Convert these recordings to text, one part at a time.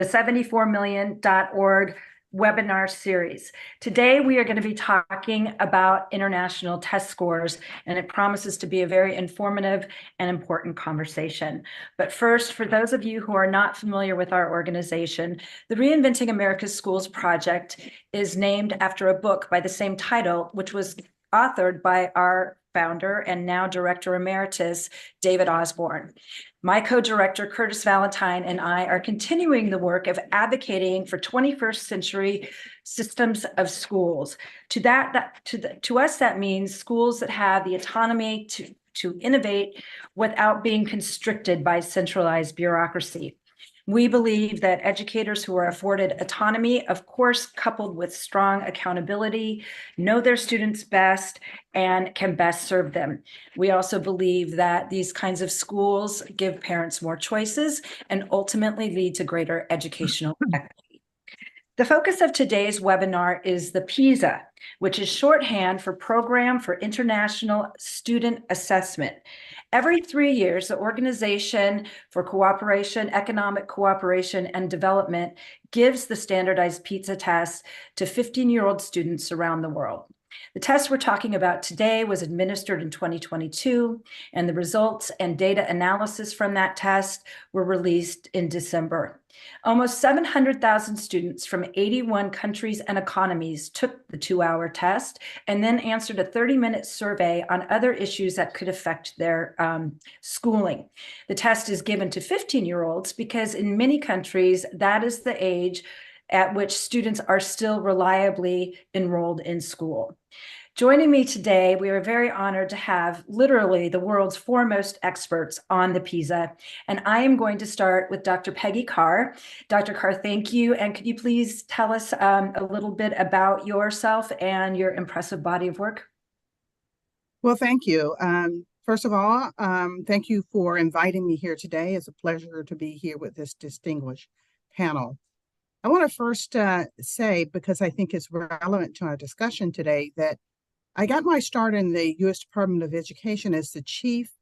the 74million.org webinar series. Today, we are going to be talking about international test scores, and it promises to be a very informative and important conversation. But first, for those of you who are not familiar with our organization, the Reinventing America's Schools Project is named after a book by the same title, which was authored by our founder and now director emeritus, David Osborne. My co-director, Curtis Valentine, and I are continuing the work of advocating for 21st century systems of schools. To us, that means schools that have the autonomy to innovate without being constricted by centralized bureaucracy. We believe that educators who are afforded autonomy, of course, coupled with strong accountability, know their students best and can best serve them. We also believe that these kinds of schools give parents more choices and ultimately lead to greater educational equity. The focus of today's webinar is the PISA, which is shorthand for Program for International Student Assessment. Every 3 years, the Organization for Cooperation, Economic Cooperation and Development gives the standardized PISA test to 15-year-old students around the world. The test we're talking about today was administered in 2022, and the results and data analysis from that test were released in December. Almost 700,000 students from 81 countries and economies took the 2-hour test and then answered a 30-minute survey on other issues that could affect their schooling. The test is given to 15-year-olds because in many countries, that is the age at which students are still reliably enrolled in school. Joining me today, we are very honored to have literally the world's foremost experts on the PISA, and I am going to start with Dr. Peggy Carr. Dr. Carr, thank you, and could you please tell us a little bit about yourself and your impressive body of work? Well, thank you. First of all, thank you for inviting me here today. It's a pleasure to be here with this distinguished panel. I want to first say, because I think it's relevant to our discussion today, that I got my start in the U.S. Department of Education as the chief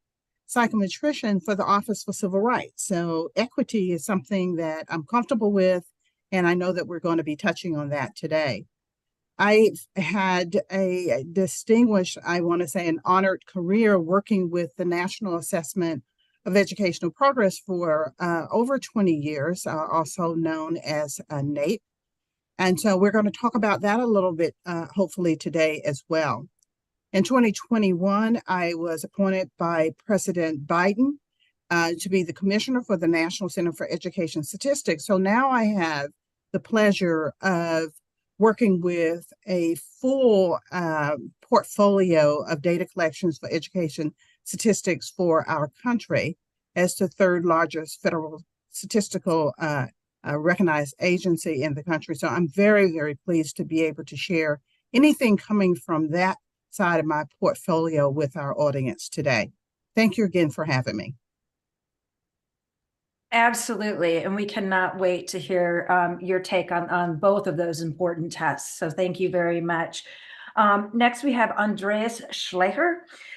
psychometrician for the Office for Civil Rights. So equity is something that I'm comfortable with, and I know that we're going to be touching on that today. I've had a distinguished, I want to say an honored career working with the National Assessment of Educational Progress for over 20 years, also known as NAEP. And so we're going to talk about that a little bit, hopefully today as well. In 2021, I was appointed by President Biden to be the commissioner for the National Center for Education Statistics. So now I have the pleasure of working with a full portfolio of data collections for education statistics for our country as the third largest federal statistical recognized agency in the country. So I'm very, very pleased to be able to share anything coming from that side of my portfolio with our audience today. Thank you again for having me. Absolutely. And we cannot wait to hear your take on both of those important tests. So thank you very much. Next, we have Andreas Schleicher.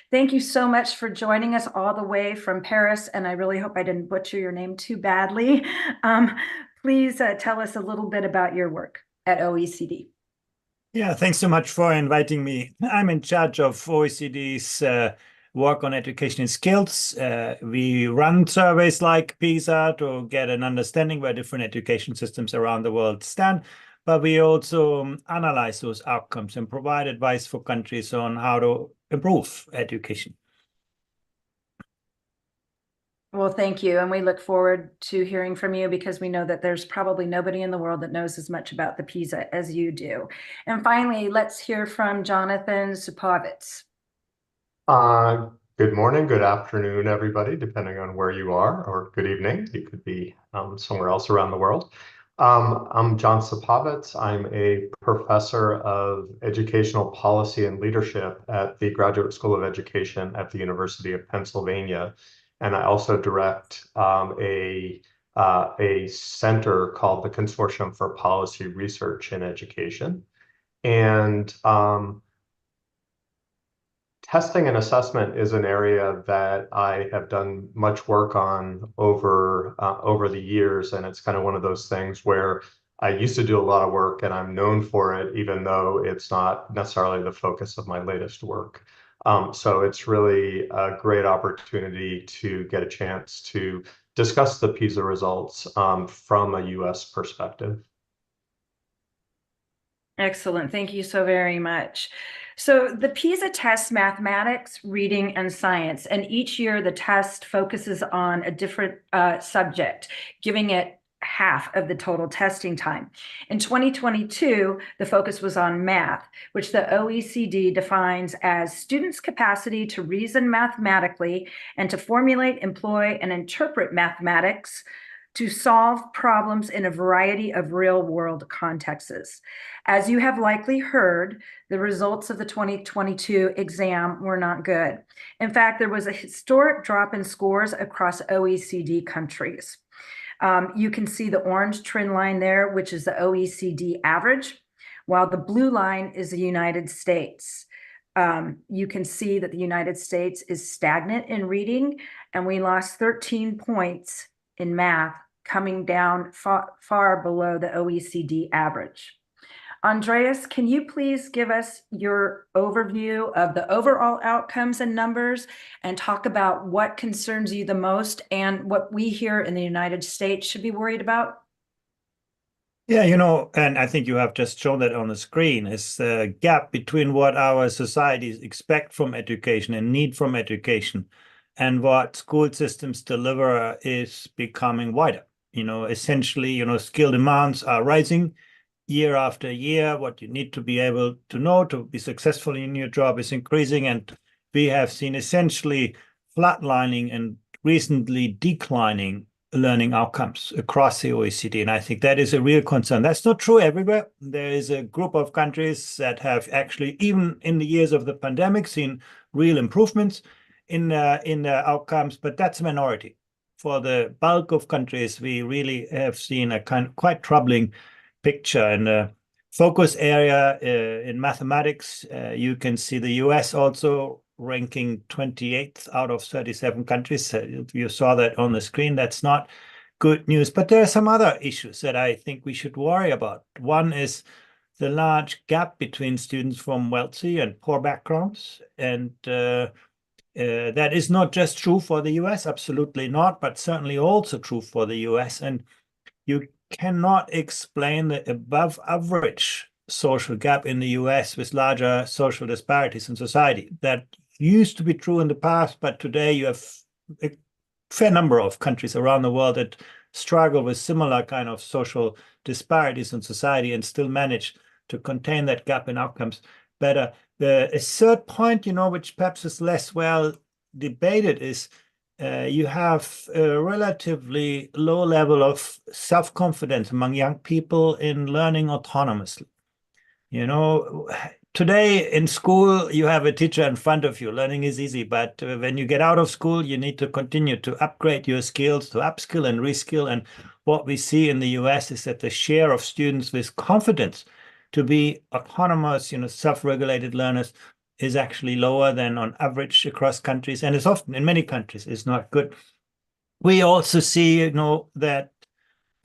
Thank you so much for joining us all the way from Paris. And I really hope I didn't butcher your name too badly. Please tell us a little bit about your work at OECD. Yeah, thanks so much for inviting me. I'm in charge of OECD's work on education skills. We run surveys like PISA to get an understanding where different education systems around the world stand, but we also analyze those outcomes and provide advice for countries on how to improve education. Well, thank you. And we look forward to hearing from you because we know that there's probably nobody in the world that knows as much about the PISA as you do. And finally, let's hear from Jonathan Supovitz. Good morning, good afternoon, everybody, depending on where you are, or good evening. You could be somewhere else around the world. I'm John Supovitz. I'm a professor of educational policy and leadership at the Graduate School of Education at the University of Pennsylvania. And I also direct a center called the Consortium for Policy Research in Education. And Testing and assessment is an area that I have done much work on over the years, and it's kind of one of those things where I used to do a lot of work, and I'm known for it, even though it's not necessarily the focus of my latest work. So it's really a great opportunity to get a chance to discuss the PISA results from a U.S. perspective. Excellent. Thank you so very much. So the PISA tests mathematics, reading, and science, and each year the test focuses on a different subject, giving it half of the total testing time. In 2022, the focus was on math, which the OECD defines as students' capacity to reason mathematically and to formulate, employ, and interpret mathematics to solve problems in a variety of real-world contexts. As you have likely heard, the results of the 2022 exam were not good. In fact, there was a historic drop in scores across OECD countries. You can see the orange trend line there, which is the OECD average, while the blue line is the United States. You can see that the United States is stagnant in reading, and we lost 13 points in math, coming down far below the OECD average. Andreas, can you please give us your overview of the overall outcomes and numbers and talk about what concerns you the most and what we here in the United States should be worried about? Yeah, and I think you have just shown that on the screen, is the gap between what our societies expect from education and need from education and what school systems deliver is becoming wider. Essentially, skill demands are rising year after year. What you need to be able to know to be successful in your job is increasing. And we have seen essentially flatlining and recently declining learning outcomes across the OECD. And I think that is a real concern. That's not true everywhere. There is a group of countries that have actually, even in the years of the pandemic, seen real improvements in the outcomes, but that's a minority. For the bulk of countries, we really have seen a quite troubling picture. And the focus area in mathematics, you can see the US also ranking 28th out of 37 countries. You saw that on the screen. That's not good news. But there are some other issues that I think we should worry about. One is the large gap between students from wealthy and poor backgrounds. And that is not just true for the US, absolutely not, but certainly also true for the US. And you cannot explain the above average social gap in the US with larger social disparities in society. That used to be true in the past, but today you have a fair number of countries around the world that struggle with similar kind of social disparities in society and still manage to contain that gap in outcomes better. A third point, which perhaps is less well debated, is you have a relatively low level of self-confidence among young people in learning autonomously. Today in school, you have a teacher in front of you. Learning is easy, but when you get out of school, you need to continue to upgrade your skills, to upskill and reskill. And what we see in the US is that the share of students with confidence to be autonomous, self-regulated learners is actually lower than on average across countries, and it's often in many countries is not good. We also see, that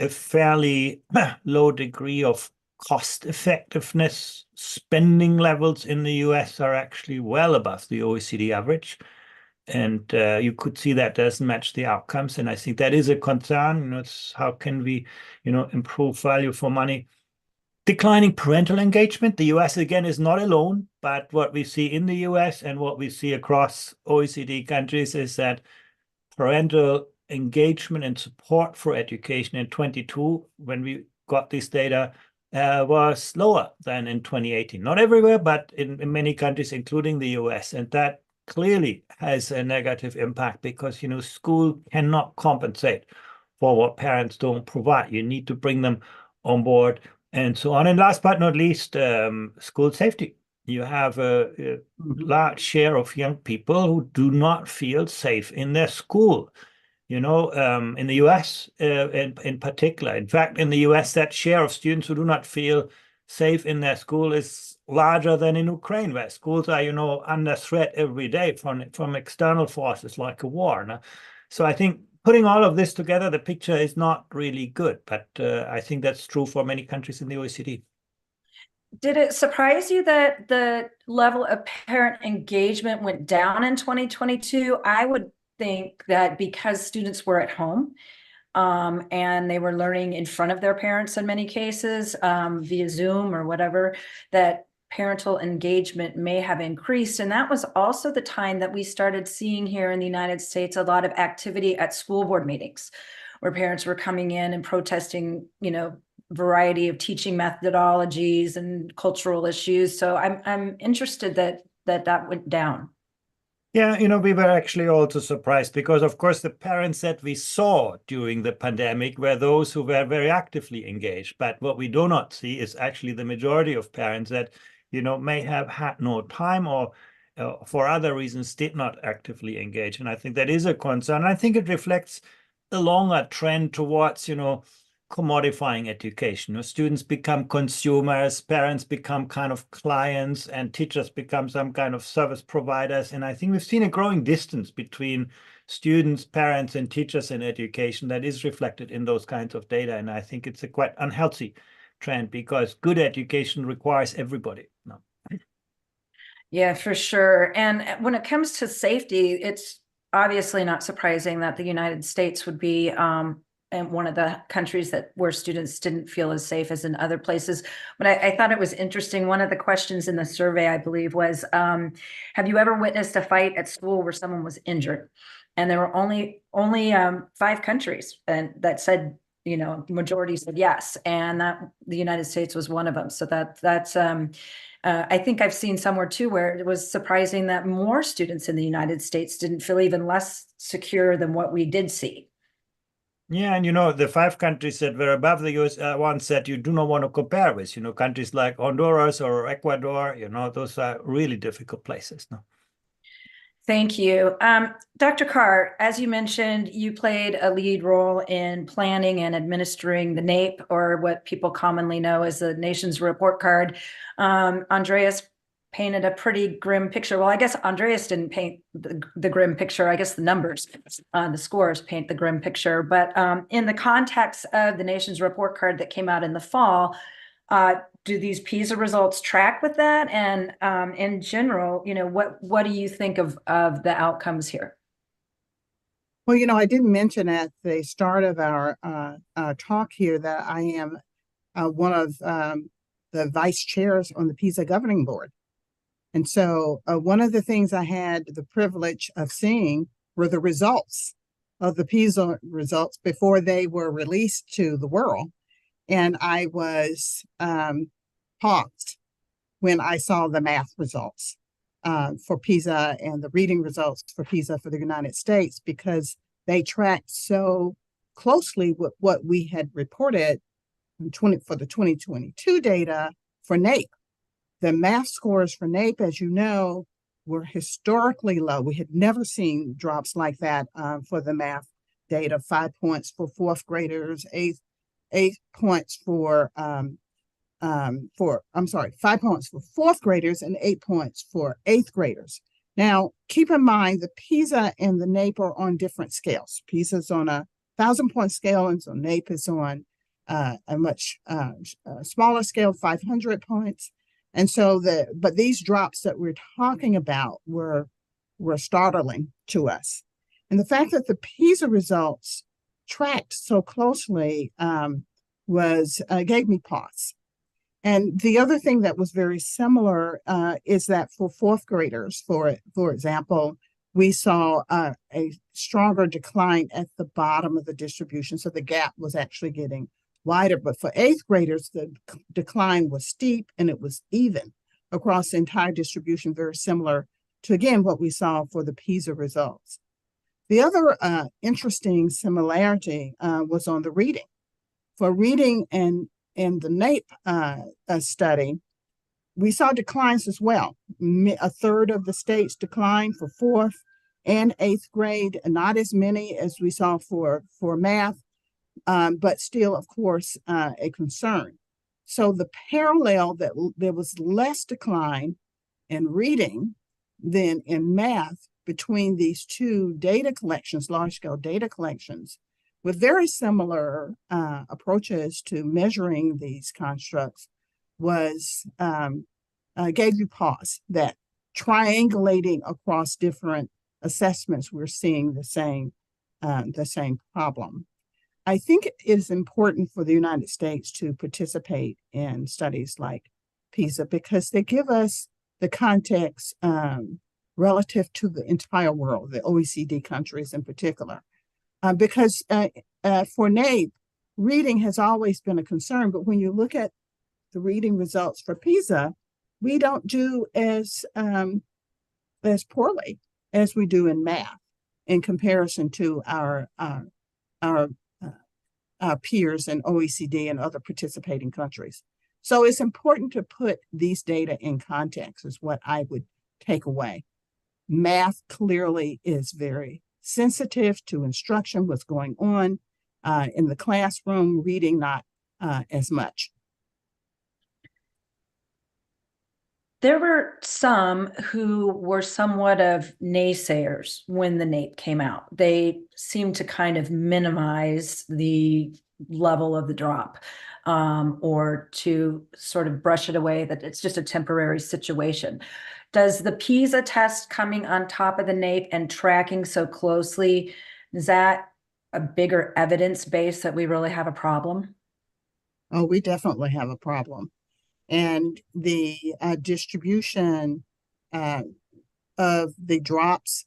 a fairly low degree of cost effectiveness. Spending levels in the US are actually well above the OECD average. And you could see that doesn't match the outcomes. And I think that is a concern. It's how can we, improve value for money? Declining parental engagement. The US, again, is not alone, but what we see in the US and what we see across OECD countries is that parental engagement and support for education in 22, when we got this data, was lower than in 2018. Not everywhere, but in many countries, including the US. And that clearly has a negative impact because, school cannot compensate for what parents don't provide. You need to bring them on board and so on. And last but not least, school safety. You have a large share of young people who do not feel safe in their school. In the US in particular. In fact, in the US, that share of students who do not feel safe in their school is larger than in Ukraine, where schools are, under threat every day from external forces like a war. No? So I think putting all of this together, the picture is not really good, but I think that's true for many countries in the OECD. Did it surprise you that the level of parent engagement went down in 2022? I would think that because students were at home, and they were learning in front of their parents in many cases, via Zoom or whatever, that parental engagement may have increased. And that was also the time that we started seeing here in the United States a lot of activity at school board meetings, where parents were coming in and protesting, variety of teaching methodologies and cultural issues. So I'm interested that went down. Yeah, we were actually also surprised because, of course, the parents that we saw during the pandemic were those who were very actively engaged. But what we do not see is actually the majority of parents that, may have had no time or for other reasons did not actively engage. And I think that is a concern. I think it reflects a longer trend towards, commodifying education. Students become consumers, parents become kind of clients, and teachers become some kind of service providers. And I think we've seen a growing distance between students, parents, and teachers in education that is reflected in those kinds of data. And I think it's a quite unhealthy trend because good education requires everybody. No. Yeah, for sure. And when it comes to safety, it's obviously not surprising that the United States would be and one of the countries where students didn't feel as safe as in other places. But I thought it was interesting. One of the questions in the survey, I believe, was, have you ever witnessed a fight at school where someone was injured? And there were only 5 countries that said, majority said yes, and that the United States was one of them. So that's I think I've seen somewhere too where it was surprising that more students in the United States didn't feel even less secure than what we did see. Yeah, and the 5 countries that were above the US ones that you do not want to compare with, countries like Honduras or Ecuador, those are really difficult places. No? Thank you. Dr. Carr, as you mentioned, you played a lead role in planning and administering the NAEP, or what people commonly know as the Nation's Report Card. Andreas painted a pretty grim picture. Well, I guess Andreas didn't paint the grim picture. I guess the numbers, the scores paint the grim picture. But in the context of the Nation's Report Card that came out in the fall, do these PISA results track with that? And in general, what do you think of the outcomes here? Well, I didn't mention at the start of our talk here that I am one of the vice chairs on the PISA governing board. And so one of the things I had the privilege of seeing were the results of the PISA results before they were released to the world. And I was paused when I saw the math results for PISA and the reading results for PISA for the United States, because they tracked so closely with what we had reported for the 2022 data for NAEP. The math scores for NAEP, as you know, were historically low. We had never seen drops like that for the math data. 5 points for 4th graders, 8 points for 5 points for 4th graders and 8 points for 8th graders. Now, keep in mind the PISA and the NAEP are on different scales. PISA is on a 1,000-point scale, and so NAEP is on a much smaller scale, 500 points. And so but these drops that we're talking about were startling to us. And the fact that the PISA results tracked so closely gave me pause. And the other thing that was very similar is that for 4th graders, for example, we saw a stronger decline at the bottom of the distribution. So the gap was actually getting wider. But for 8th graders, the decline was steep and it was even across the entire distribution, very similar to, again, what we saw for the PISA results. The other interesting similarity was on the reading. For reading and in the NAEP study, we saw declines as well. A third of the states declined for 4th and 8th grade, and not as many as we saw for math, but still, of course, a concern. So the parallel that there was less decline in reading than in math between these two data collections, large-scale data collections, with very similar approaches to measuring these constructs, was gave you pause that triangulating across different assessments, we're seeing the same problem. I think it is important for the United States to participate in studies like PISA because they give us the context relative to the entire world, the OECD countries in particular. Because for NAEP, reading has always been a concern, but when you look at the reading results for PISA, we don't do as poorly as we do in math in comparison to our peers in OECD and other participating countries. So it's important to put these data in context is what I would take away. Math clearly is very sensitive to instruction, what's going on in the classroom, reading not as much. There were some who were somewhat of naysayers when the NAEP came out. They seemed to kind of minimize the level of the drop or to sort of brush it away, that it's just a temporary situation. Does the PISA test coming on top of the NAEP and tracking so closely, is that a bigger evidence base that we really have a problem? Oh, we definitely have a problem. And the distribution of the drops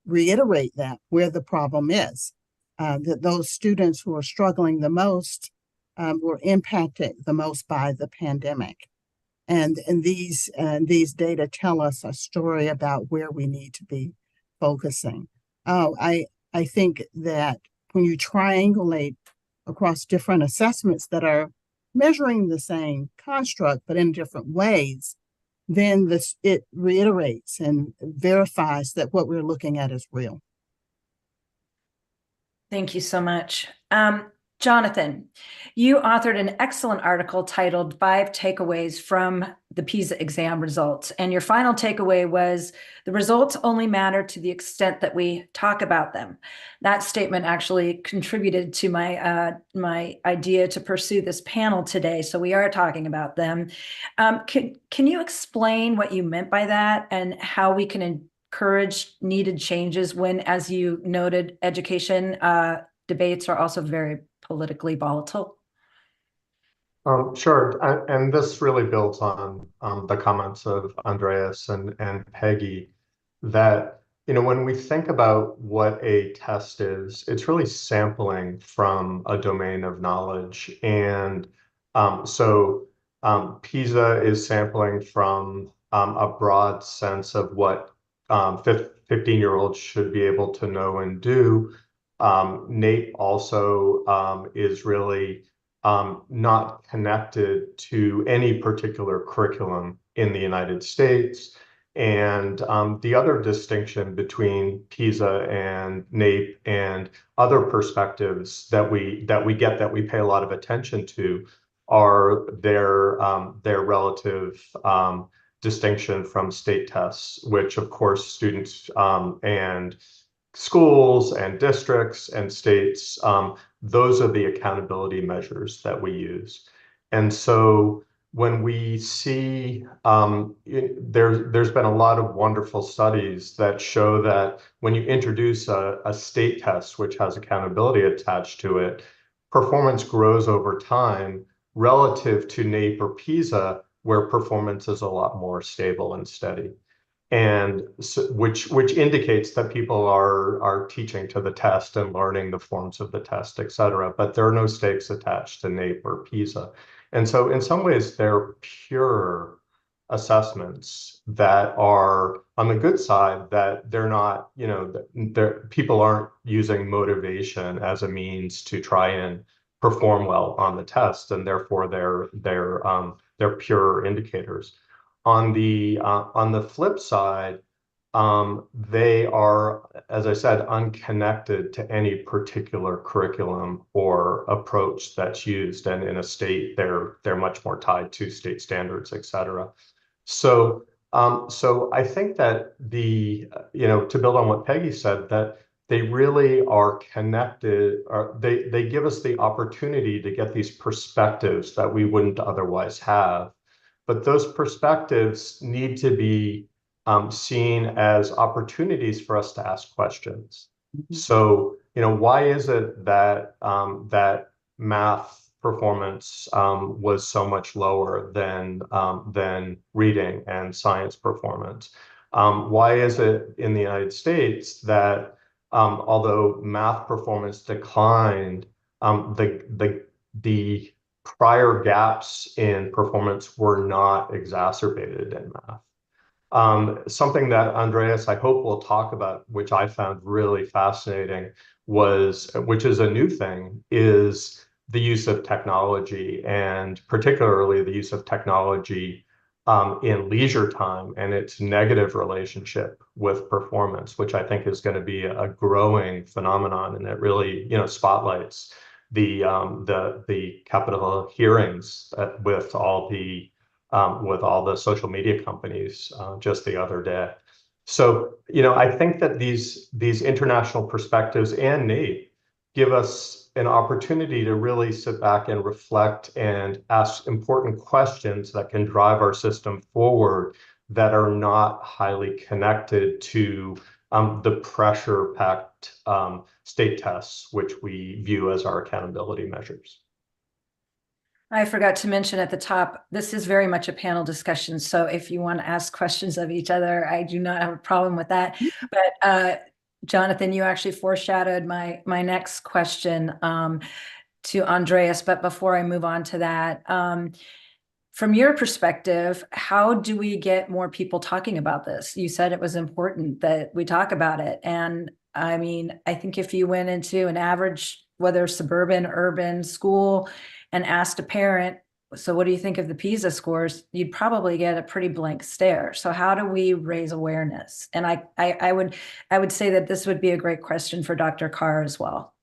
reiterate that where the problem is, that those students who are struggling the most were impacted the most by the pandemic. And these data tell us a story about where we need to be focusing. I think that when you triangulate across different assessments that are measuring the same construct but in different ways, then it reiterates and verifies that what we're looking at is real. Thank you so much. Jonathan, you authored an excellent article titled 5 Takeaways from the PISA exam results. And your final takeaway was the results only matter to the extent that we talk about them. That statement actually contributed to my idea to pursue this panel today. So we are talking about them. Can you explain what you meant by that and how we can encourage needed changes when, as you noted, education debates are also very politically volatile? Sure, and this really builds on the comments of Andreas and Peggy that, when we think about what a test is, it's really sampling from a domain of knowledge. And so PISA is sampling from a broad sense of what 15-year-olds should be able to know and do. NAEP also is really not connected to any particular curriculum in the United States. And the other distinction between PISA and NAEP and other perspectives that we pay a lot of attention to are their relative distinction from state tests, which of course students and schools and districts and states, those are the accountability measures that we use. And so when we see, there's been a lot of wonderful studies that show that when you introduce a state test, which has accountability attached to it, performance grows over time relative to NAEP or PISA, where performance is a lot more stable and steady. And so, which indicates that people are teaching to the test and learning the forms of the test, et cetera. But there are no stakes attached to NAEP or PISA. And so in some ways, they're pure assessments that are on the good side, that they're not, people aren't using motivation as a means to try and perform well on the test, and therefore they're pure indicators. On the flip side, they are, as I said, unconnected to any particular curriculum or approach that's used. And in a state, they're much more tied to state standards, et cetera. So I think that to build on what Peggy said, that they really are connected, or they give us the opportunity to get these perspectives that we wouldn't otherwise have. But those perspectives need to be seen as opportunities for us to ask questions. So, why is it that that math performance was so much lower than reading and science performance? Why is it in the United States that although math performance declined, the prior gaps in performance were not exacerbated in math? Something that Andreas, I hope, will talk about, which I found really fascinating, which is a new thing, is the use of technology, and particularly the use of technology in leisure time and its negative relationship with performance, which I think is going to be a growing phenomenon, and it really, spotlights the Capitol hearings with all the social media companies just the other day. So, I think that these international perspectives and NAEP give us an opportunity to really sit back and reflect and ask important questions that can drive our system forward, that are not highly connected to the pressure-packed state tests, which we view as our accountability measures. I forgot to mention at the top, this is very much a panel discussion. So if you want to ask questions of each other, I do not have a problem with that. But Jonathan, you actually foreshadowed my next question to Andreas. But before I move on to that, from your perspective, how do we get more people talking about this? You said it was important that we talk about it. And I mean, I think if you went into an average, whether suburban, urban school, and asked a parent, so what do you think of the PISA scores? You'd probably get a pretty blank stare. So how do we raise awareness? And I would say that this would be a great question for Dr. Carr as well.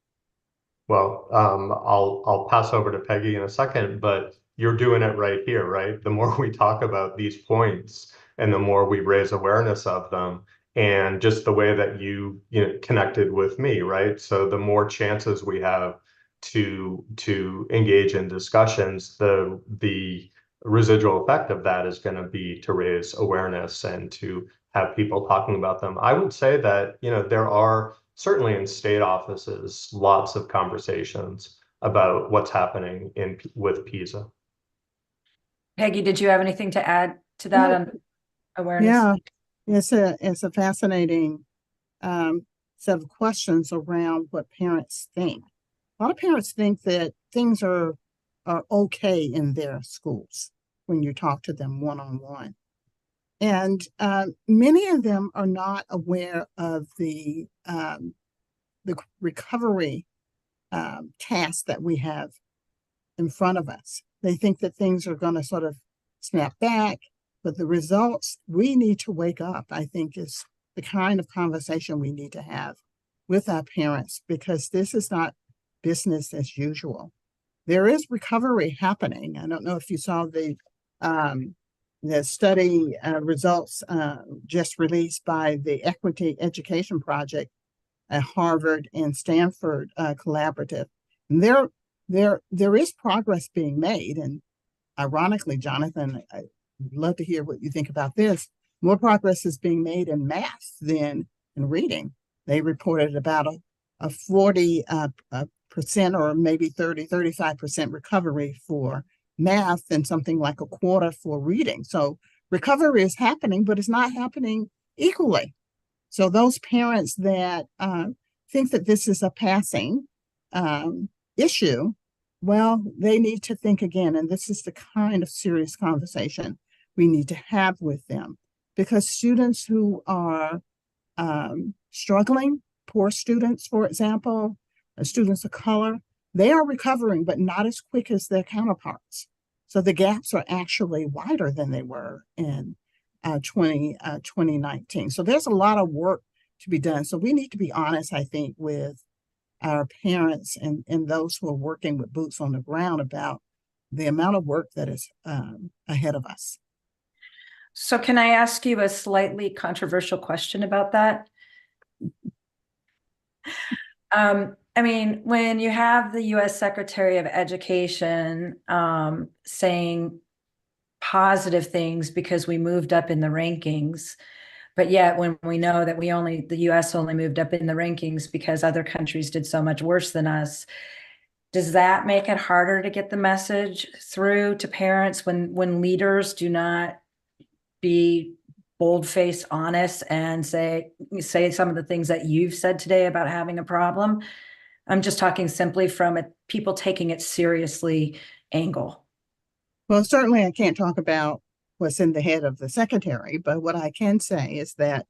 Well, I'll pass over to Peggy in a second, but you're doing it right here, right? The more we talk about these points and the more we raise awareness of them, and just the way that you connected with me, right? So the more chances we have to engage in discussions, the residual effect of that is going to be to raise awareness and to have people talking about them. I would say that there are certainly in state offices lots of conversations about what's happening with PISA. Peggy, did you have anything to add to that on awareness? Yeah, it's a fascinating set of questions around what parents think. A lot of parents think that things are okay in their schools when you talk to them one-on-one. And many of them are not aware of the recovery task that we have in front of us. They think that things are going to sort of snap back, but the results, we need to wake up, I think, is the kind of conversation we need to have with our parents, because this is not business as usual. There is recovery happening. I don't know if you saw the study results just released by the Equity Education Project at Harvard and Stanford collaborative. And there is progress being made. And ironically, Jonathan, I'd love to hear what you think about this. More progress is being made in math than in reading. They reported about a 40% or maybe 35% recovery for math and something like a quarter for reading. So recovery is happening, but it's not happening equally. So those parents that think that this is a passing issue, well, they need to think again. And this is the kind of serious conversation we need to have with them, because students who are struggling, poor students, for example, students of color, they are recovering, but not as quick as their counterparts. So the gaps are actually wider than they were in 2019. So there's a lot of work to be done. So we need to be honest, I think, with our parents and those who are working with boots on the ground about the amount of work that is ahead of us. So can I ask you a slightly controversial question about that? I mean, when you have the US Secretary of Education saying positive things because we moved up in the rankings, but yet when we know that the US only moved up in the rankings because other countries did so much worse than us, does that make it harder to get the message through to parents when leaders do not be bold-faced honest and say some of the things that you've said today about having a problem? I'm just talking simply from a people taking it seriously angle. Well, certainly I can't talk about what's in the head of the secretary, but what I can say is that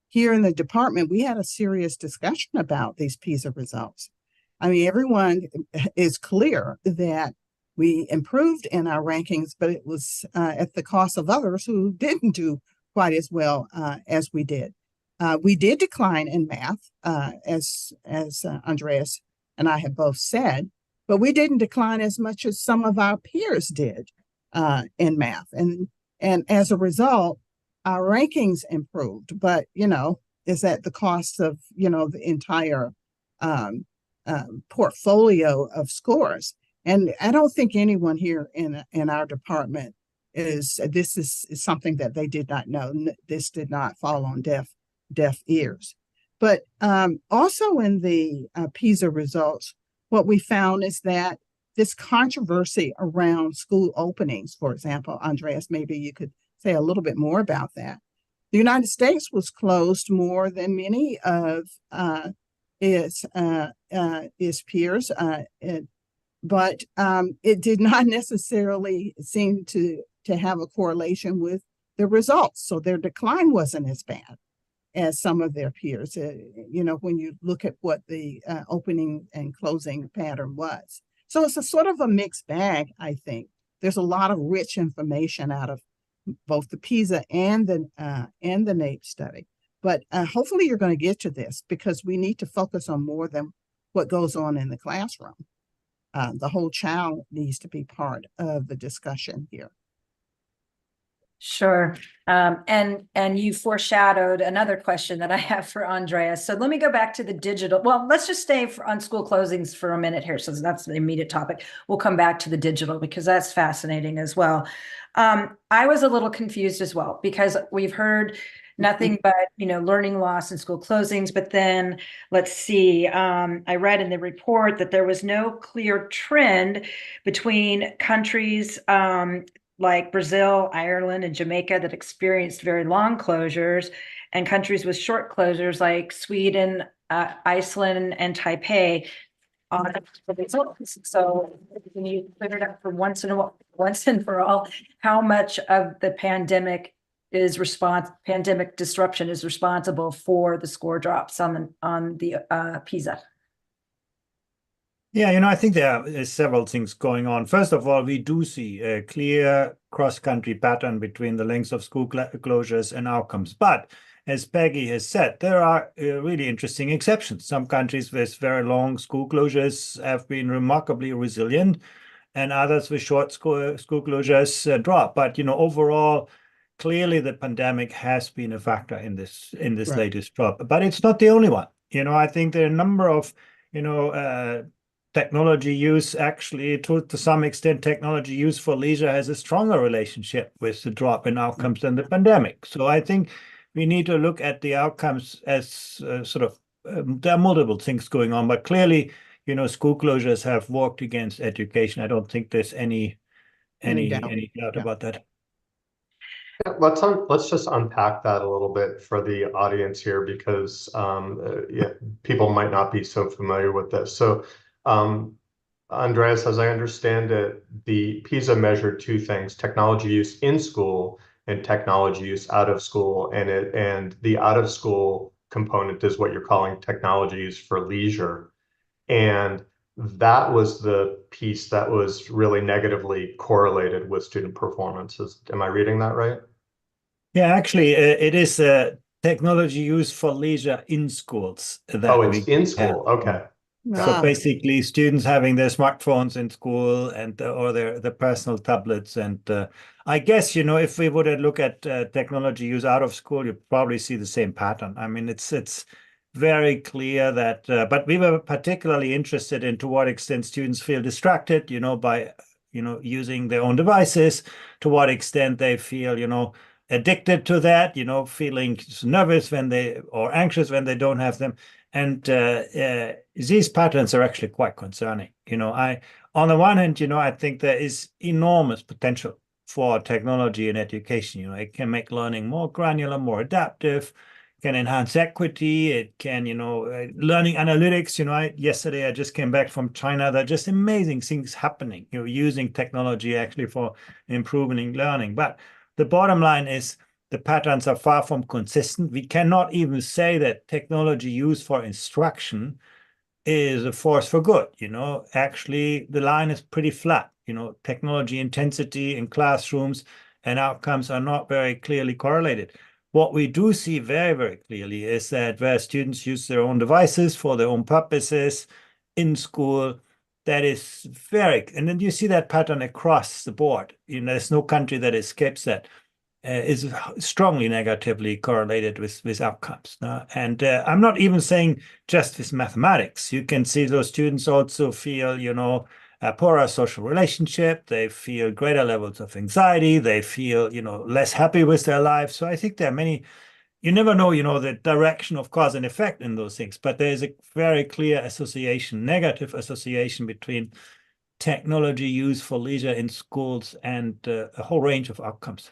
here in the department, we had a serious discussion about these PISA results. I mean, everyone is clear that we improved in our rankings, but it was at the cost of others who didn't do quite as well as we did. We did decline in math, as Andreas and I have both said, but we didn't decline as much as some of our peers did in math. And as a result, our rankings improved, but, is at the cost of, the entire portfolio of scores. And I don't think anyone here in our department this is something that they did not know. This did not fall on deaf ears. But also in the PISA results, what we found is that this controversy around school openings, for example, Andreas, maybe you could say a little bit more about that. The United States was closed more than many of its peers, but it did not necessarily seem to have a correlation with the results. So their decline wasn't as bad as some of their peers, when you look at what the opening and closing pattern was. So it's a sort of a mixed bag, I think. There's a lot of rich information out of both the PISA and the NAEP study. But hopefully you're going to get to this because we need to focus on more than what goes on in the classroom. The whole child needs to be part of the discussion here. Sure. And you foreshadowed another question that I have for Andreas. So let me go back to the digital. Well, let's just stay on school closings for a minute here. So that's the immediate topic. We'll come back to the digital because that's fascinating as well. I was a little confused as well because we've heard nothing but, learning loss and school closings. But then let's see, I read in the report that there was no clear trend between countries like Brazil, Ireland, and Jamaica that experienced very long closures, and countries with short closures like Sweden, Iceland, and Taipei. So can you clear it up for once and for all, how much of the pandemic disruption is responsible for the score drops on the PISA? Yeah, I think there are several things going on. First of all, we do see a clear cross-country pattern between the lengths of school closures and outcomes. But as Peggy has said, there are really interesting exceptions. Some countries with very long school closures have been remarkably resilient, and others with short school closures drop. But overall, clearly the pandemic has been a factor in this Right. latest drop. But it's not the only one. I think there are a number of technology use, actually, to some extent, technology use for leisure has a stronger relationship with the drop in outcomes than the pandemic. So I think we need to look at the outcomes as there are multiple things going on, but clearly, school closures have worked against education. I don't think there's any doubt about that. Yeah, let's just unpack that a little bit for the audience here because people might not be so familiar with this. So, Andreas, as I understand it, the PISA measured two things: technology use in school and technology use out of school, and the out of school component is what you're calling technology use for leisure, and that was the piece that was really negatively correlated with student performances. Am I reading that right? Yeah, actually, it is technology used for leisure in schools that Oh, it's we in have. school. Okay. So Ah, basically, students having their smartphones in school and or their personal tablets, and I guess if we would look at technology use out of school, you probably see the same pattern. I mean, it's very clear that, but we were particularly interested in to what extent students feel distracted, by using their own devices, to what extent they feel, addicted to that, feeling nervous when they or anxious when they don't have them. And these patterns are actually quite concerning. On the one hand, I think there is enormous potential for technology in education. It can make learning more granular, more adaptive, can enhance equity. It can, learning analytics. Yesterday I just came back from China. There are just amazing things happening, using technology actually for improving learning. But the bottom line is, the patterns are far from consistent. We cannot even say that technology used for instruction is a force for good. Actually, the line is pretty flat. Technology intensity in classrooms and outcomes are not very clearly correlated. What we do see very, very clearly is that where students use their own devices for their own purposes in school, that is and then you see that pattern across the board. There's no country that escapes that. Is strongly negatively correlated with outcomes. And I'm not even saying just with mathematics. You can see those students also feel, a poorer social relationship. They feel greater levels of anxiety. They feel, less happy with their lives. So I think there are many, you never know, the direction of cause and effect in those things, but there is a very clear association, negative association between technology used for leisure in schools and a whole range of outcomes.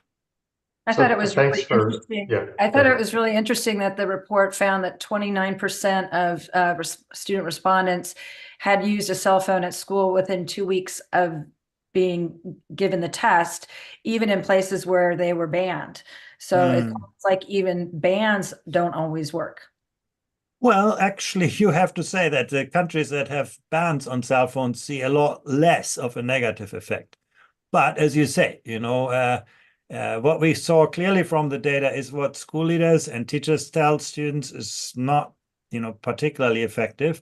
I thought it was Thanks really for, interesting. yeah. I go thought it ahead. was really interesting that the report found that 29% of student respondents had used a cell phone at school within 2 weeks of being given the test, even in places where they were banned. So it's like even bans don't always work. Well, actually, you have to say that the countries that have bans on cell phones see a lot less of a negative effect. But as you say, what we saw clearly from the data is what school leaders and teachers tell students is not, particularly effective.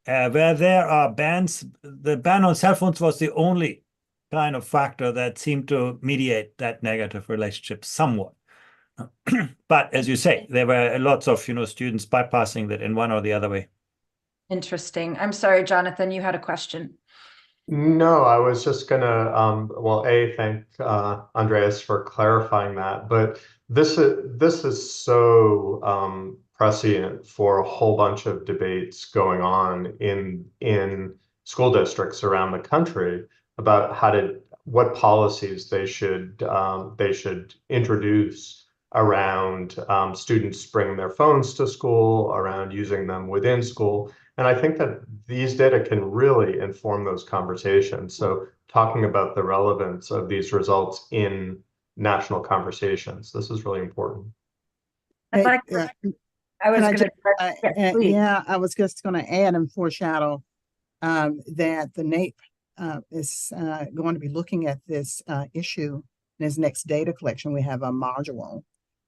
Where there are bans, the ban on cell phones was the only kind of factor that seemed to mediate that negative relationship somewhat. But as you say, there were lots of, students bypassing that in one or the other way. Interesting. I'm sorry, Jonathan, you had a question. No, I was just gonna, well, thank Andreas for clarifying that. But this is so prescient for a whole bunch of debates going on in school districts around the country about what policies they should introduce around students bringing their phones to school, around using them within school. And I think that these data can really inform those conversations. So talking about the relevance of these results in national conversations, this is really important. I'd like uh, I was can I going to, please. yeah, I was just going to add and foreshadow that the NAEP is going to be looking at this issue in its next data collection. We have a module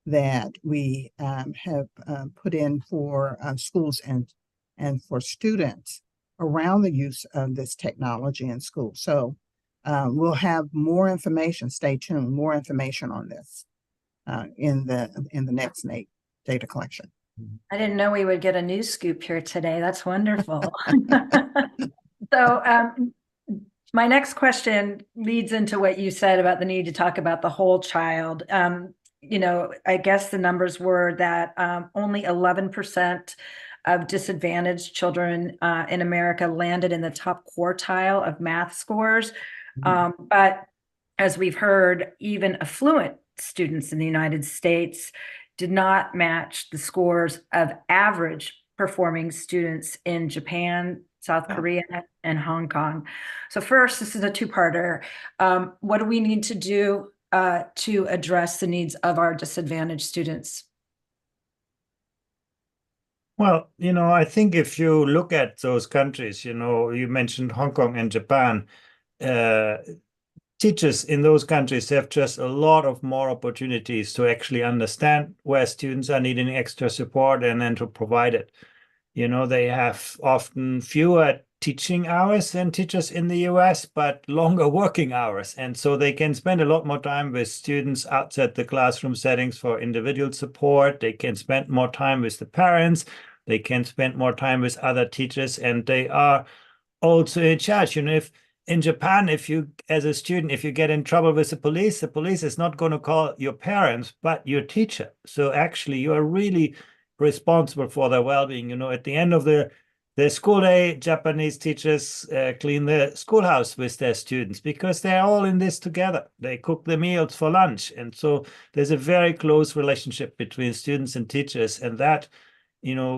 that we have put in for schools and for students around the use of this technology in school. So we'll have more information. Stay tuned. More information on this in the next NAEP data collection. I didn't know we would get a news scoop here today. That's wonderful. So my next question leads into what you said about the need to talk about the whole child. I guess the numbers were that only 11% of disadvantaged children in America landed in the top quartile of math scores. But as we've heard, even affluent students in the United States did not match the scores of average performing students in Japan, South Korea, and Hong Kong. So first, this is a two-parter. What do we need to do to address the needs of our disadvantaged students? Well, I think if you look at those countries, you mentioned Hong Kong and Japan, teachers in those countries have just a lot of more opportunities to actually understand where students are needing extra support and then to provide it. They have often fewer teaching hours than teachers in the US, but longer working hours. And so they can spend a lot more time with students outside the classroom settings for individual support. They can spend more time with the parents. They can spend more time with other teachers, and they are also in charge. If in Japan, if you, as a student, if you get in trouble with the police is not going to call your parents, but your teacher. So actually, you are really responsible for their well-being. At the end of the school day, Japanese teachers clean the schoolhouse with their students because they're all in this together. They cook the meals for lunch. And so there's a very close relationship between students and teachers. And that,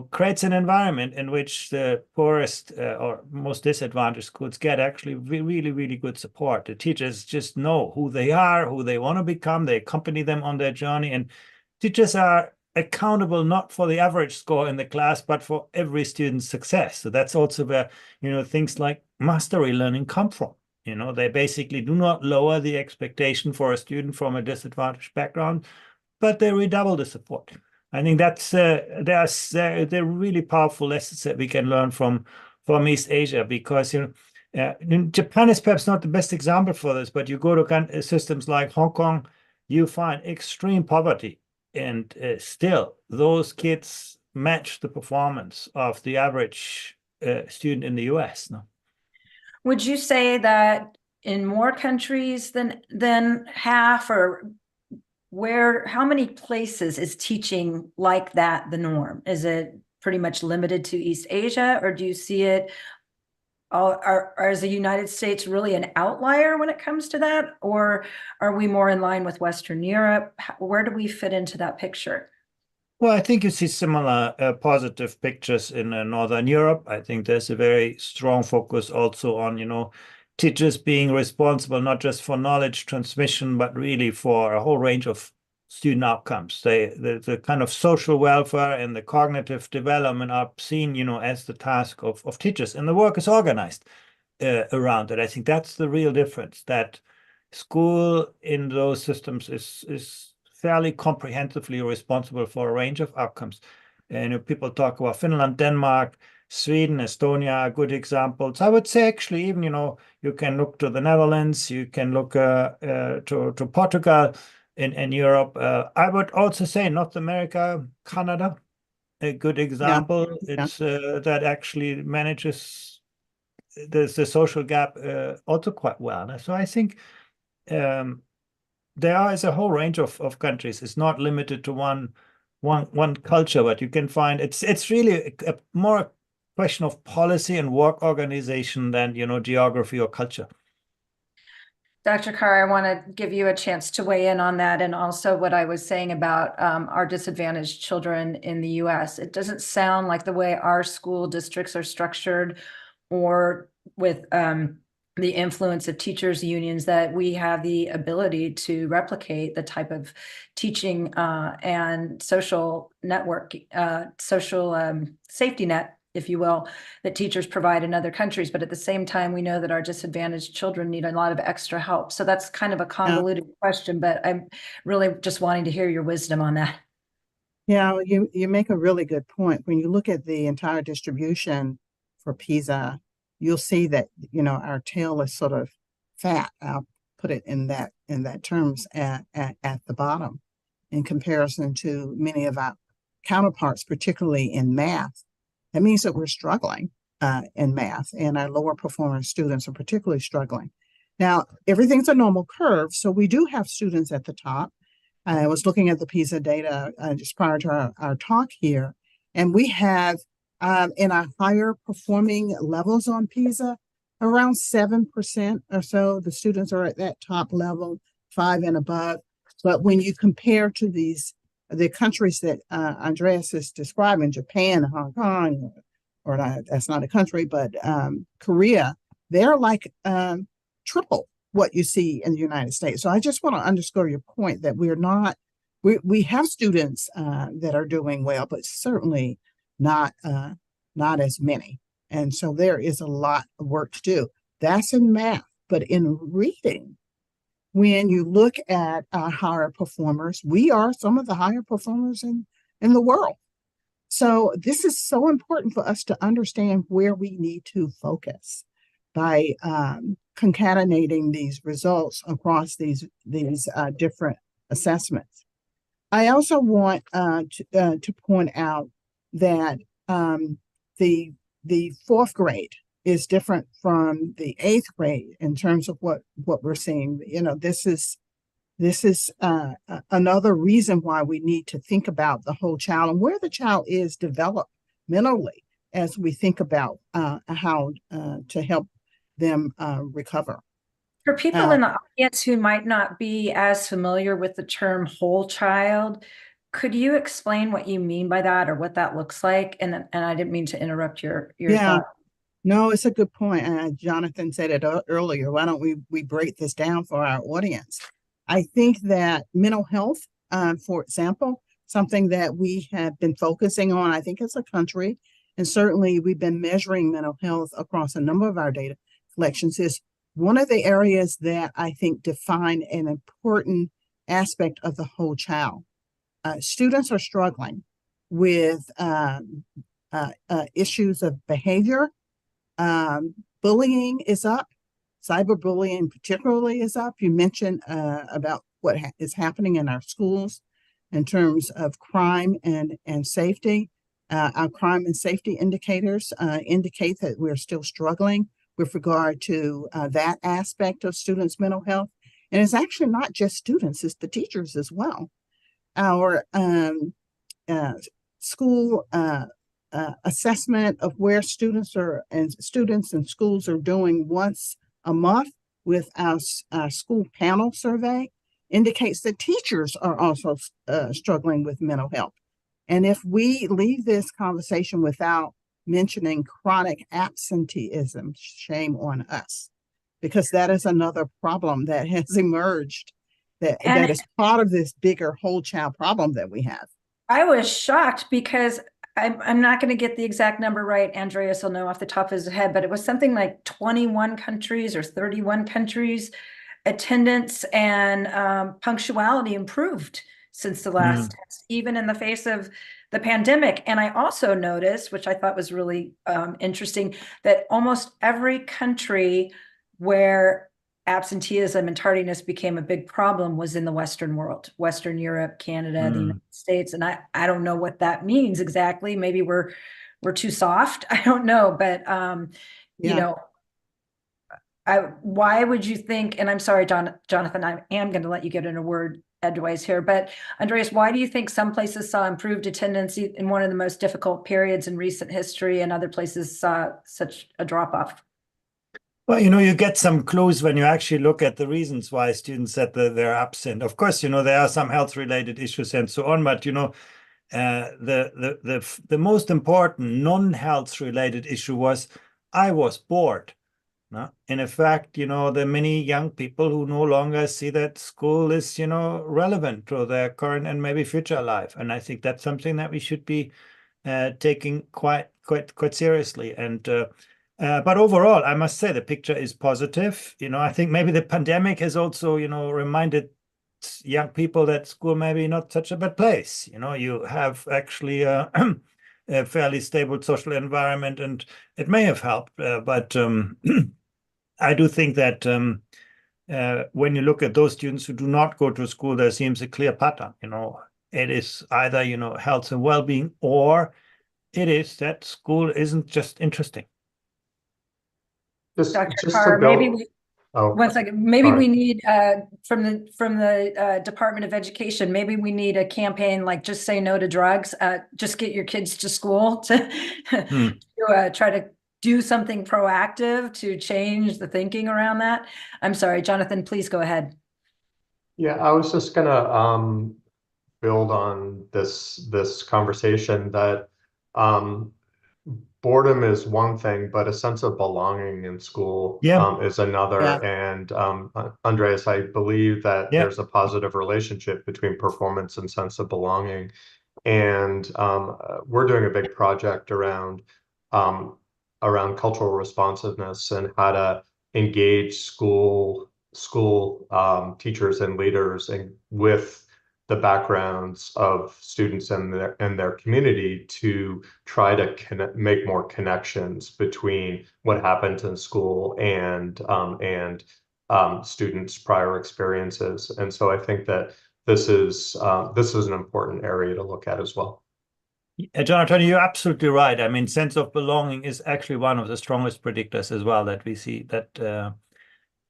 creates an environment in which the poorest or most disadvantaged schools get actually really, really good support. The teachers just know who they are, who they want to become. They accompany them on their journey. And teachers are accountable not for the average score in the class, but for every student's success. So that's also where, things like mastery learning come from. They basically do not lower the expectation for a student from a disadvantaged background, but they redouble the support. I think that's they're really powerful lessons that we can learn from East Asia, because Japan is perhaps not the best example for this, but you go to systems like Hong Kong, you find extreme poverty, and still those kids match the performance of the average student in the US. No? Would you say that in more countries than half, or how many places is teaching like that the norm? Is it pretty much limited to East Asia, or do you see it is the United States really an outlier when it comes to that, or are we more in line with Western Europe? Where do we fit into that picture? Well, I think you see similar positive pictures in Northern Europe. I think there's a very strong focus also on, teachers being responsible not just for knowledge transmission, but really for a whole range of student outcomes. The kind of social welfare and the cognitive development are seen, as the task of teachers, and the work is organized around it. I think that's the real difference, that school in those systems is fairly comprehensively responsible for a range of outcomes. And people talk about Finland, Denmark, Sweden, Estonia are good examples. I would say actually even, you can look to the Netherlands, you can look to Portugal in Europe. I would also say North America, Canada, a good example. Yeah. It's that actually manages the social gap also quite well. So I think there is a whole range of countries. It's not limited to one culture, but you can find it's really a more question of policy and work organization than geography or culture. Dr. Carr, I want to give you a chance to weigh in on that, and also what I was saying about our disadvantaged children in the US. It doesn't sound like the way our school districts are structured, or with the influence of teachers' unions, that we have the ability to replicate the type of teaching and social network, social safety net, if you will, that teachers provide in other countries. But at the same time, we know that our disadvantaged children need a lot of extra help. So that's kind of a convoluted question, but I'm really just wanting to hear your wisdom on that. Yeah, you make a really good point. When you look at the entire distribution for PISA, you'll see that, our tail is sort of fat. I'll put it in that terms at the bottom, in comparison to many of our counterparts, particularly in math. That means that we're struggling in math, and our lower performing students are particularly struggling. Now, everything's a normal curve, so we do have students at the top. I was looking at the PISA data just prior to our talk here, and we have in our higher performing levels on PISA, around 7% or so, the students are at that top level, 5 and above. But when you compare to the countries that Andreas is describing, Japan, Hong Kong, or not, that's not a country, but Korea, they're like triple what you see in the United States. So I just want to underscore your point that we have students that are doing well, but certainly not as many. And so there is a lot of work to do. That's in math, but in reading, when you look at our higher performers, we are some of the higher performers in the world. So this is so important for us to understand where we need to focus by concatenating these results across these different assessments. I also want to point out that the fourth grade is different from the eighth grade in terms of what we're seeing. You know, this is another reason why we need to think about the whole child and where the child is developmentally as we think about how to help them recover. For people in the audience who might not be as familiar with the term whole child, could you explain what you mean by that or what that looks like? And I didn't mean to interrupt your thought. No, it's a good point. Jonathan said it earlier. Why don't we break this down for our audience? I think that mental health, for example, something that we have been focusing on, I think as a country, and certainly we've been measuring mental health across a number of our data collections, is one of the areas that I think define an important aspect of the whole child. Students are struggling with issues of behavior. Bullying is up. Cyberbullying particularly is up. You mentioned about what is happening in our schools in terms of crime and safety. Our crime and safety indicators indicate that we're still struggling with regard to that aspect of students' mental health. And it's actually not just students, it's the teachers as well. Our school assessment of where students and schools are doing once a month with our school panel survey indicates that teachers are also struggling with mental health. And if we leave this conversation without mentioning chronic absenteeism, shame on us, because that is another problem that has emerged that is part of this bigger whole child problem that we have. I was shocked because I'm not going to get the exact number right. Andreas will know off the top of his head, but it was something like 21 countries or 31 countries attendance and punctuality improved since the last test, even in the face of the pandemic. And I also noticed, which I thought was really interesting, that almost every country where absenteeism and tardiness became a big problem was in the Western world, Western Europe, Canada, the United States. And I don't know what that means exactly. Maybe we're too soft. I don't know, but you know, why would you think, and I'm sorry, Jonathan, I am going to let you get in a word edgeways here, but Andreas, why do you think some places saw improved attendance in one of the most difficult periods in recent history and other places saw such a drop off? Well, you know, you get some clues when you actually look at the reasons why students said that they're absent. Of course, you know, there are some health-related issues and so on, but, you know, the most important non-health related issue was I was bored. No? In effect, you know, there are many young people who no longer see that school is, you know, relevant to their current and maybe future life. And I think that's something that we should be taking quite seriously. And but overall, I must say the picture is positive. You know, I think maybe the pandemic has also, you know, reminded young people that school may be not such a bad place. You know, you have actually a fairly stable social environment, and it may have helped. But I do think that when you look at those students who do not go to school, there seems a clear pattern. You know, it is either, you know, health and well-being, or it is that school isn't just interesting. Dr. Just Carr, to build. maybe we, Oh, one second. Maybe sorry. we need from the Department of Education. Maybe we need a campaign like "Just Say No to Drugs." Just get your kids to school to, to try to do something proactive to change the thinking around that. I'm sorry, Jonathan. Please go ahead. Yeah, I was just gonna build on this conversation that boredom is one thing, but a sense of belonging in school is another. Yeah. And Andreas, I believe that there's a positive relationship between performance and sense of belonging. And we're doing a big project around cultural responsiveness and how to engage school school teachers and leaders, and with the backgrounds of students and their community, to try to make more connections between what happens in school and students' prior experiences. And so I think that this is an important area to look at as well. Jonathan, you're absolutely right. I mean, sense of belonging is actually one of the strongest predictors as well that we see that.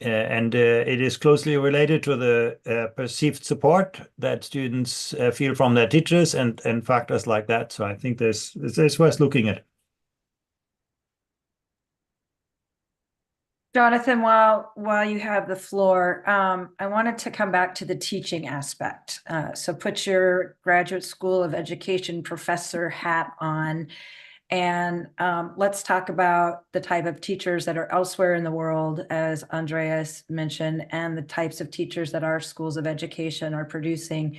And it is closely related to the perceived support that students feel from their teachers and factors like that. So I think this is worth looking at. Jonathan, while you have the floor, I wanted to come back to the teaching aspect. So put your Graduate School of Education professor hat on, and let's talk about the type of teachers that are elsewhere in the world, as Andreas mentioned, and the types of teachers that our schools of education are producing.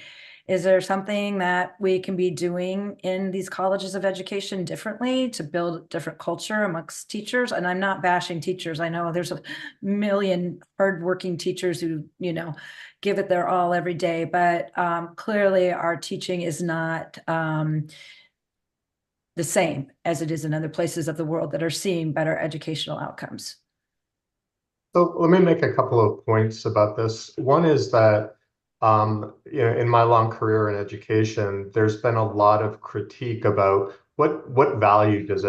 Is there something that we can be doing in these colleges of education differently to build different culture amongst teachers? And I'm not bashing teachers. I know there's a million hardworking teachers who, give it their all every day, but clearly our teaching is not the same as it is in other places of the world that are seeing better educational outcomes. So let me make a couple of points about this. One is that in my long career in education, there's been a lot of critique about what value does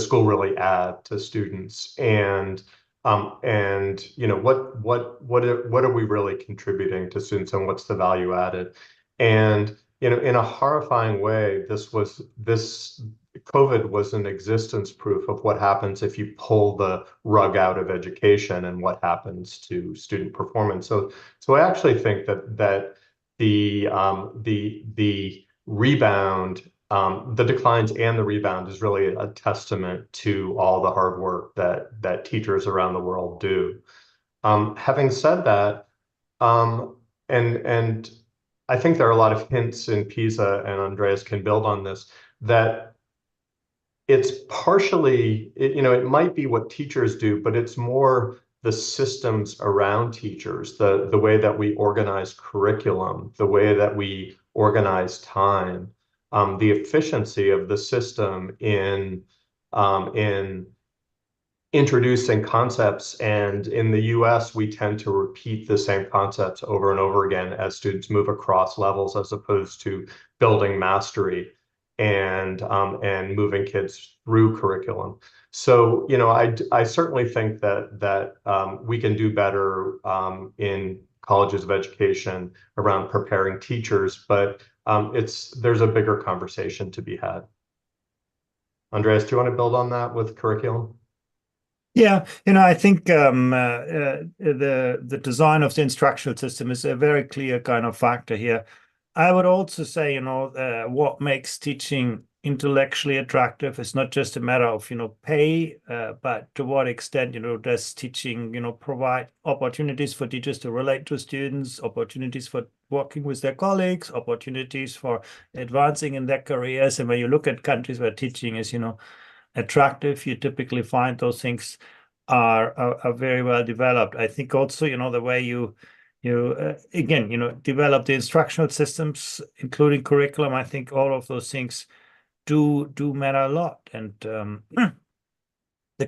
school really add to students, and what are we really contributing to students, and what's the value added? And in a horrifying way, COVID was an existence proof of what happens if you pull the rug out of education and what happens to student performance. So I actually think that the rebound, the declines and the rebound, is really a testament to all the hard work that teachers around the world do. Having said that, and I think there are a lot of hints in PISA, and Andreas can build on this, that it's partially, it might be what teachers do, but it's more the systems around teachers, the way that we organize curriculum, the way that we organize time, the efficiency of the system in introducing concepts. And in the US, we tend to repeat the same concepts over and over again as students move across levels, as opposed to building mastery and moving kids through curriculum. So, I certainly think that we can do better in colleges of education around preparing teachers, but there's a bigger conversation to be had. Andreas, do you want to build on that with curriculum? Yeah, I think the design of the instructional system is a very clear kind of factor here. I would also say, what makes teaching intellectually attractive is not just a matter of, pay, but to what extent, does teaching, provide opportunities for teachers to relate to students, opportunities for working with their colleagues, opportunities for advancing in their careers. And when you look at countries where teaching is, attractive, you typically find those things are very well developed. I think also, the way you again, develop the instructional systems, including curriculum. I think all of those things do matter a lot. And the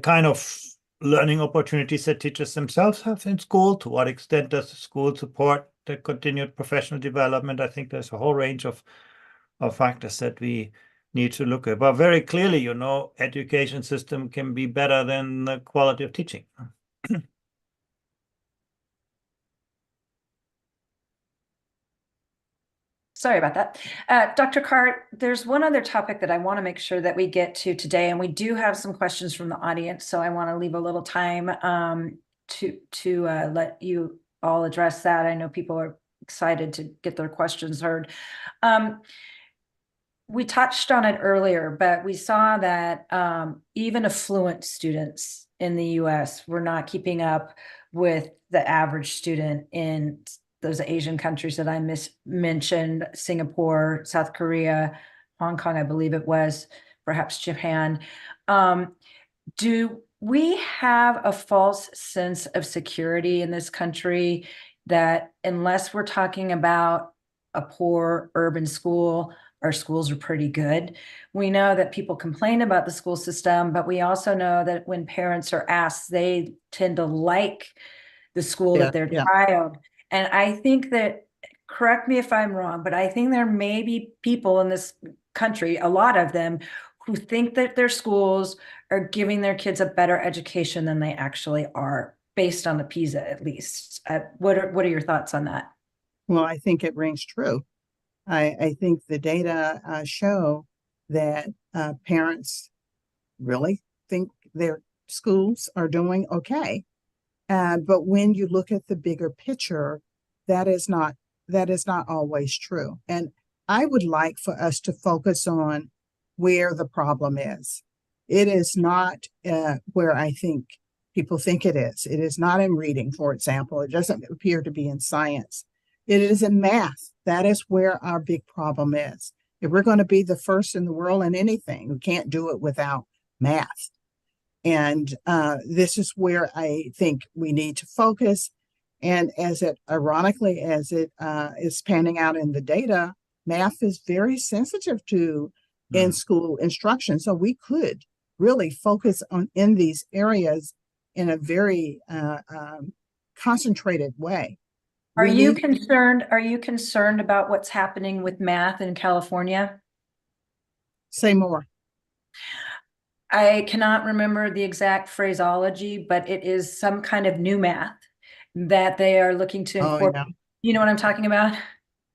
kind of learning opportunities that teachers themselves have in school, to what extent does the school support the continued professional development? I think there's a whole range of factors that we need to look at. But very clearly, education system can be better than the quality of teaching. Sorry about that. Dr. Cart, there's one other topic that I want to make sure that we get to today, and we do have some questions from the audience, so I want to leave a little time to let you all address that. I know people are excited to get their questions heard. We touched on it earlier, but we saw that even affluent students in the US were not keeping up with the average student in those Asian countries that I mentioned, Singapore, South Korea, Hong Kong, I believe it was, perhaps Japan. we have a false sense of security in this country that unless we're talking about a poor urban school, our schools are pretty good. We know that people complain about the school system, but we also know that when parents are asked, they tend to like the school Yeah, that their yeah. child. And I think that, correct me if I'm wrong, but I think there may be people in this country, a lot of them, who think that their schools are giving their kids a better education than they actually are, based on the PISA at least. What are your thoughts on that? Well, I think it rings true. I think the data show that parents really think their schools are doing okay. But when you look at the bigger picture, that is not always true. And I would like for us to focus on where the problem is. It is not where I think people think it is. It is not in reading, for example. It doesn't appear to be in science. It is in math. That is where our big problem is. If we're going to be the first in the world in anything, we can't do it without math. And this is where I think we need to focus. And as it ironically as it is panning out in the data, math is very sensitive to in-school instruction. So we could really focus on in these areas in a very concentrated way. Are We you need concerned? Are you concerned about what's happening with math in California? say more. I cannot remember the exact phraseology, but it is some kind of new math that they are looking to Oh, incorporate. yeah. You know what I'm talking about?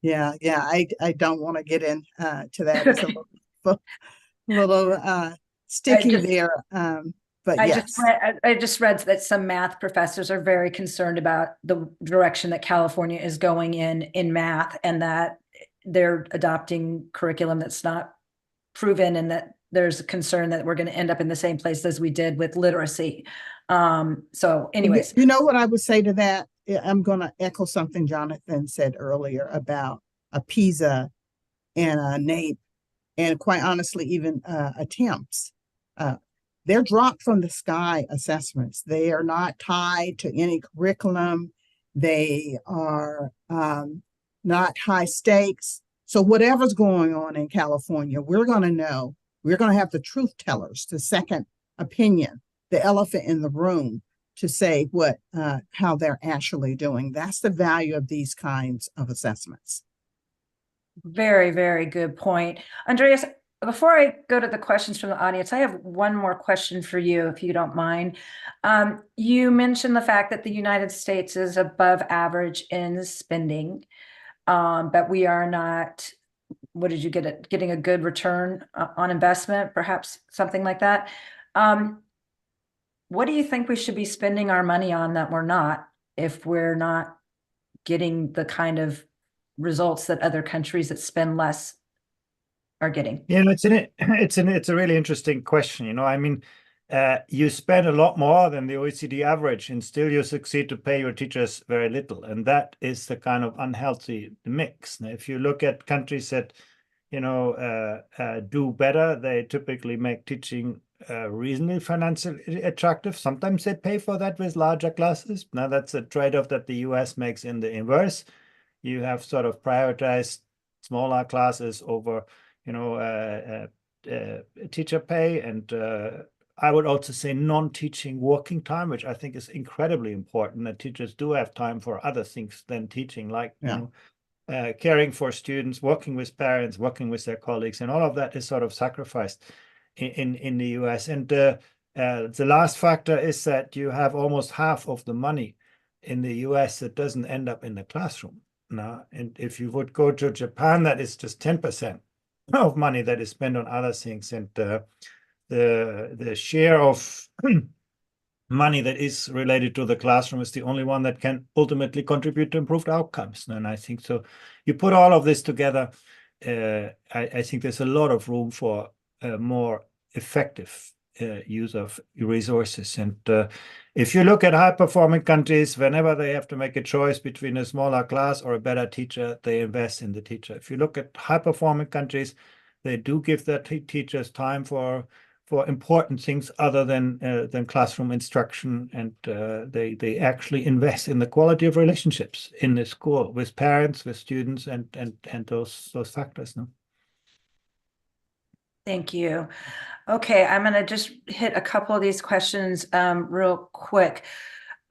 Yeah, yeah. I don't want to get in to that. It's a little sticky there. But yes. I just read that some math professors are very concerned about the direction that California is going in math, and that they're adopting curriculum that's not proven, and that there's a concern that we're going to end up in the same place as we did with literacy. So anyways. You know what I would say to that? I'm going to echo something Jonathan said earlier about a PISA and a NAEP, and quite honestly, even attempts. They're dropped from the sky assessments. They are not tied to any curriculum. They are not high stakes. So whatever's going on in California, we're going to know. We're going to have the truth tellers, the second opinion, the elephant in the room, to say how they're actually doing. That's the value of these kinds of assessments. Very, very good point. Andreas, before I go to the questions from the audience, I have one more question for you, if you don't mind. You mentioned the fact that the United States is above average in spending, but we are not, what did you get it, getting a good return on investment, perhaps something like that. What do you think we should be spending our money on that we're not, if we're not getting the kind of results that other countries that spend less are getting? Yeah, it's a really interesting question. You know, I mean, you spend a lot more than the OECD average, and still you succeed to pay your teachers very little, and that is the kind of unhealthy mix. Now, if you look at countries that, you know, do better, they typically make teaching reasonably financially attractive. Sometimes they pay for that with larger classes. Now, that's a trade-off that the US makes in the inverse. You have sort of prioritized smaller classes over, you know, teacher pay, and I would also say non-teaching working time, which I think is incredibly important, that teachers do have time for other things than teaching, like, you know, caring for students, working with parents, working with their colleagues, and all of that is sort of sacrificed in the US. And the last factor is that you have almost half of the money in the US that doesn't end up in the classroom. Now, and if you would go to Japan, that is just 10% of money that is spent on other things, and the share of money that is related to the classroom is the only one that can ultimately contribute to improved outcomes. And I think so. You put all of this together, I think there's a lot of room for more effective use of resources. And if you look at high-performing countries, whenever they have to make a choice between a smaller class or a better teacher, they invest in the teacher. If you look at high-performing countries, they do give their teachers time for for important things other than classroom instruction, and they actually invest in the quality of relationships in the school with parents, with students, and those factors. No. Thank you. Okay, I'm going to just hit a couple of these questions real quick.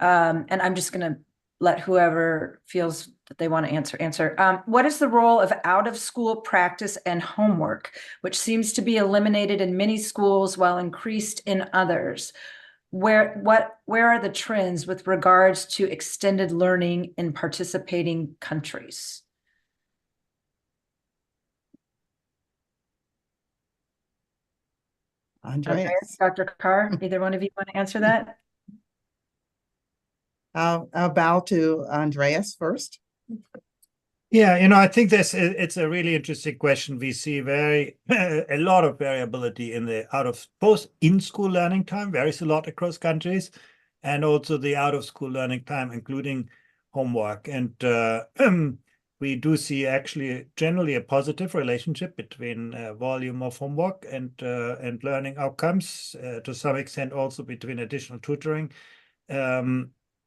And I'm just going to let whoever feels that they want to answer. What is the role of out-of-school practice and homework, which seems to be eliminated in many schools while increased in others? Where are the trends with regards to extended learning in participating countries? Andreas. Dr. Carr, either one of you want to answer that? I'll bow to Andreas first. Yeah, I think it's a really interesting question. We see a lot of variability in the both in-school learning time varies a lot across countries, and also the out-of-school learning time, including homework. And we do see actually generally a positive relationship between volume of homework and learning outcomes, to some extent also between additional tutoring.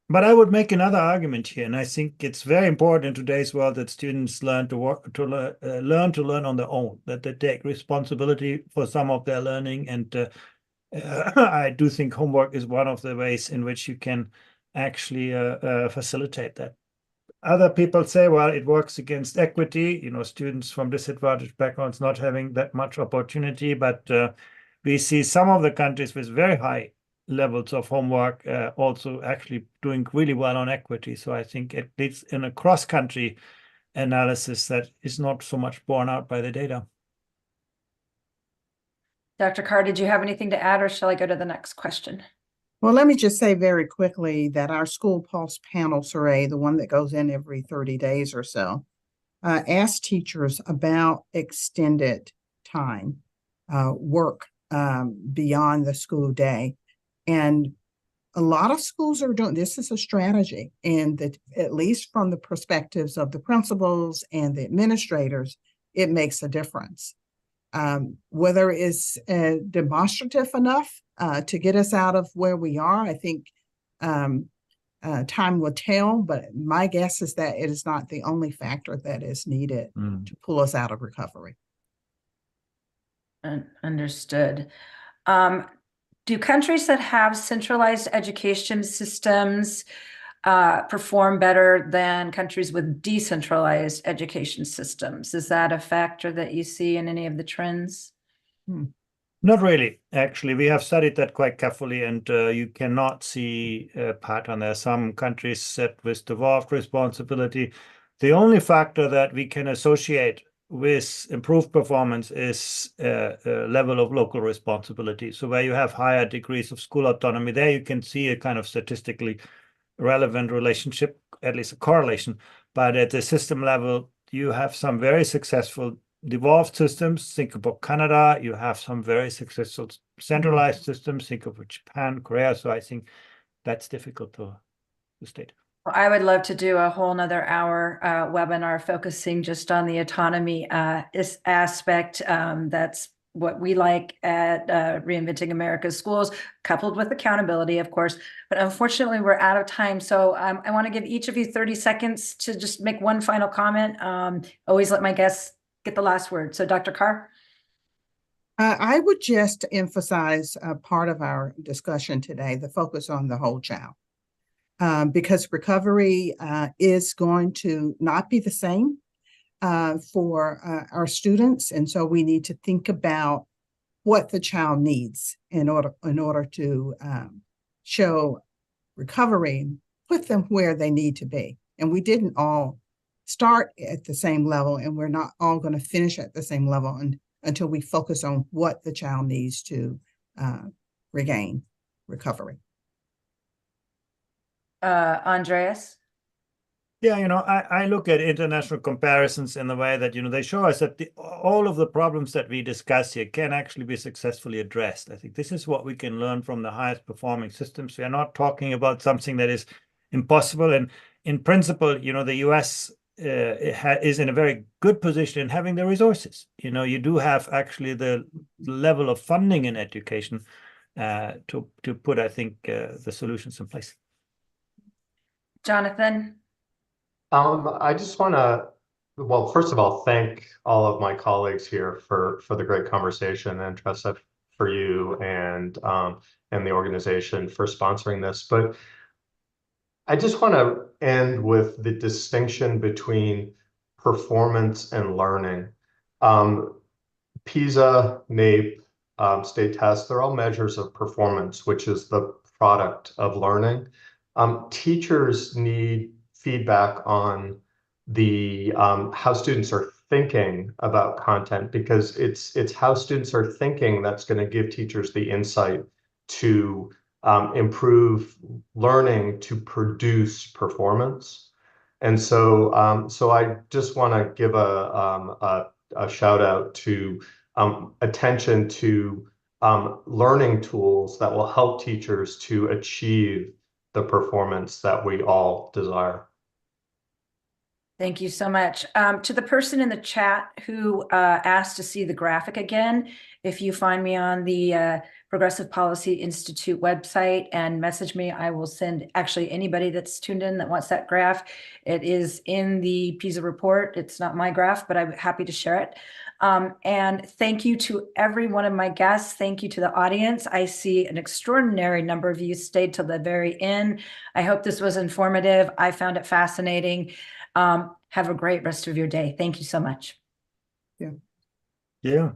But I would make another argument here, and I think it's very important in today's world that students learn to learn on their own, that they take responsibility for some of their learning. And I do think homework is one of the ways in which you can actually facilitate that. Other people say, well, it works against equity, students from disadvantaged backgrounds not having that much opportunity. But we see some of the countries with very high levels of homework also actually doing really well on equity. So I think it leads in a cross-country analysis that is not so much borne out by the data. Dr. Carr, did you have anything to add, or shall I go to the next question? Well, let me just say very quickly that our School Pulse panel survey, the one that goes in every 30 days or so, asked teachers about extended time work beyond the school day. And a lot of schools are doing this. Is a strategy, and that at least from the perspectives of the principals and the administrators, it makes a difference. Whether it's demonstrative enough to get us out of where we are, I think time will tell, but my guess is that it is not the only factor that is needed to pull us out of recovery. Understood. Do countries that have centralized education systems perform better than countries with decentralized education systems? Is that a factor that you see in any of the trends? Not really, actually. We have studied that quite carefully, and you cannot see a pattern. There are some countries set with devolved responsibility. The only factor that we can associate with improved performance is a level of local responsibility. So where you have higher degrees of school autonomy, there you can see a kind of statistically relevant relationship, at least a correlation. But at the system level, you have some very successful devolved systems. Think about Canada. You have some very successful centralized systems. Think of Japan, Korea. So I think that's difficult to state. Well, I would love to do a whole nother hour webinar focusing just on the autonomy aspect. That's what we like at Reinventing America's Schools, coupled with accountability, of course. But unfortunately, we're out of time. So I want to give each of you 30 seconds to just make one final comment. Always let my guests get the last word. So Dr. Carr? I would just emphasize part of our discussion today, the focus on the whole child. Because recovery is going to not be the same for our students. And so we need to think about what the child needs in order to show recovery, put them where they need to be. And we didn't all start at the same level, and we're not all going to finish at the same level until we focus on what the child needs to regain recovery. Andreas? Yeah, I look at international comparisons in the way that, they show us that all of the problems that we discuss here can actually be successfully addressed. I think this is what we can learn from the highest performing systems. We are not talking about something that is impossible. And in principle, the US is in a very good position in having the resources. You know, you do have actually the level of funding in education to put, I think, the solutions in place. Jonathan? I just want to, well, first of all, thank all of my colleagues here for the great conversation, and Tressa, for you and the organization for sponsoring this. But I just want to end with the distinction between performance and learning. PISA, NAEP, state tests, they're all measures of performance, which is the product of learning. Teachers need feedback on the how students are thinking about content, because it's how students are thinking that's going to give teachers the insight to improve learning to produce performance. And so, so I just want to give a shout out to attention to learning tools that will help teachers to achieve the performance that we all desire. Thank you so much. To the person in the chat who asked to see the graphic again, if you find me on the Progressive Policy Institute website and message me, I will send actually anybody that's tuned in that wants that graph. It is in the PISA report. It's not my graph, but I'm happy to share it. And thank you to every one of my guests. Thank you to the audience. I see an extraordinary number of you stayed till the very end. I hope this was informative. I found it fascinating. Have a great rest of your day. Thank you so much. Yeah. Yeah.